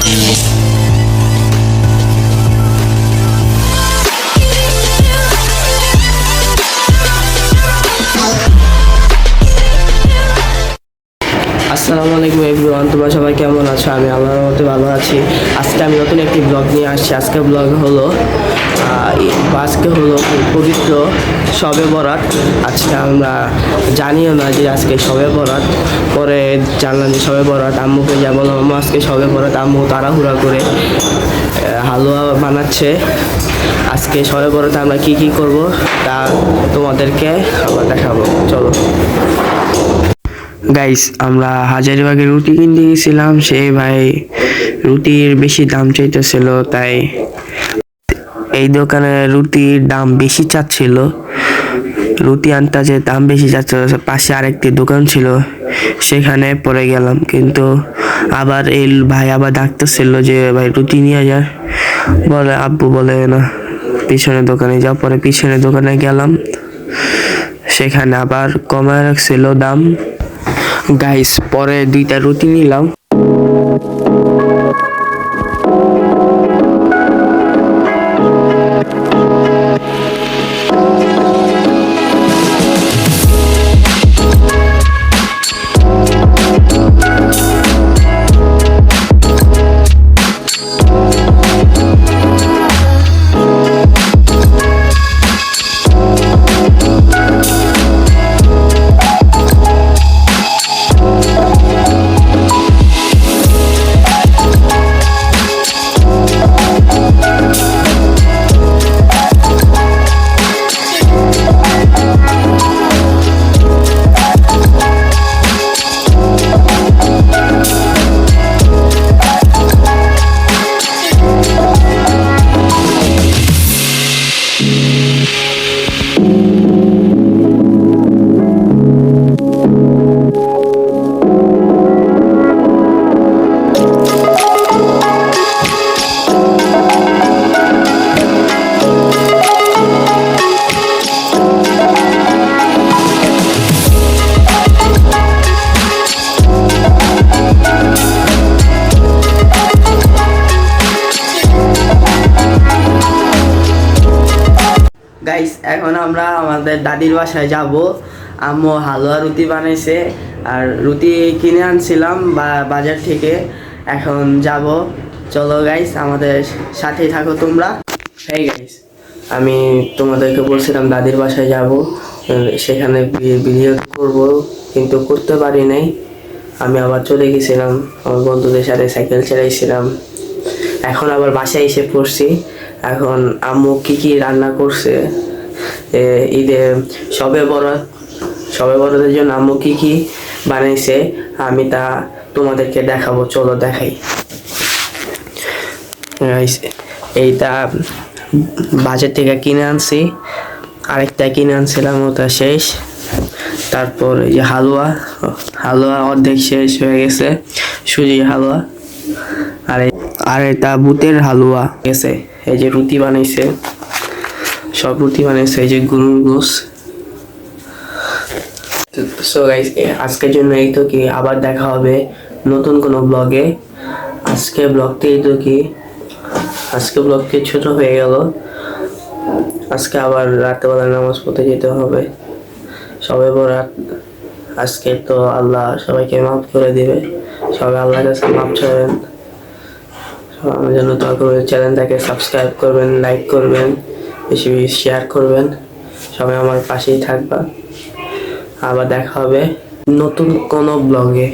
আসসালামু আলাইকুম এভরিওয়ান, তোমরা সবাই কেমন আছো? আমি আল্লাহর মতে ভালো আছি। আজকে আমি নতুন একটি ব্লগ নিয়ে আসছি। আজকে ব্লগ হলো পবিত্র শবে বরাত। আজকে আমরা জানিও না যে আজকে শবে বরাত, পরে জানলাম যে শবে বরাত। আম্মুকে যা বললাম, আম্মু আজকে শবে বরাত। আম্মু তাড়াহুড়া করে হালুয়া বানাচ্ছে। আজকে শবে বরাতে আমরা কি কি করব তা তোমাদেরকে আবার দেখাবো, চলো। গাইস, আমরা হাজারীবাগে রুটি কিনতে গেছিলাম। সেই ভাই রুটির বেশি দাম চাইতেছিল, তাই এই দোকানে রুটির দাম বেশি চাচ্ছিল। রুটি আনতে যে দাম বেশি চাচ্ছিল, পাশে আরেকটি দোকান ছিল, সেখানে পরে গেলাম। কিন্তু আবার এই ভাই আবার ডাকতেছিল যে ভাই রুটি নিয়ে যায়। বলে আব্বু বলে না, পিছনের দোকানে যাও। পরে পিছনের দোকানে গেলাম, সেখানে আবার কমায় রাখছিল দাম। গাইস, পরে 2টা রুটি নিলাম। গাইস, এখন আমরা আমাদের দাদির বাসায় যাব। আম্মু হালুয়া রুটি বানাইছে, আর রুটি কিনে আনছিলাম বাজার থেকে। এখন যাব, চলো গাইস, আমাদের সাথেই থাকো তোমরা। এই গাইস, আমি তোমাদেরকে বলছিলাম দাদির বাসায় যাব, সেখানে ভিডিও করব, কিন্তু করতে পারি নাই। আমি আবার চলে গেছিলাম, আমার বন্ধুদের সাথে সাইকেল চালাইছিলাম। এখন আবার বাসায় এসে পড়ছি। এখন আম্মু কি কি রান্না করছে, ঈদে শবে বরাতের জন্য আম্মু কি কি বানাইছে, আমি তা তোমাদেরকে দেখাবো, চলো দেখাই। এইটা বাজার থেকে কিনে আনছি, আরেকটা কিনে আনছিলাম, ওটা শেষ। তারপর এই যে হালুয়া অর্ধেক শেষ হয়ে গেছে, সুজির হালুয়া। আর এটা বুটের হালুয়া গেছে। এই যে রুটি বানাইছে, সব রুটি বানাইছে, এই যে গরুর গোস। সো গাইস, আজকের জন্য এই তো কি, আবার দেখা হবে নতুন কোনো ব্লগে। আজকে ব্লগটি ছোট হয়ে গেল। আজকে আবার রাতেবেলা নামাজ পড়তে যেতে হবে, সবে বরাত। আজকে তো আল্লাহ সবাইকে মাফ করে দিবে, সবাই আল্লাহর কাছে মাফ চাইবেন। আমার জন্য দোয়া করবেন, চ্যানেলটাকে সাবস্ক্রাইব করবেন, লাইক করবেন, বেশি বেশি শেয়ার করবেন। সবাই আমার পাশেই থাকবা। আবার দেখা হবে নতুন কোনো ব্লগে।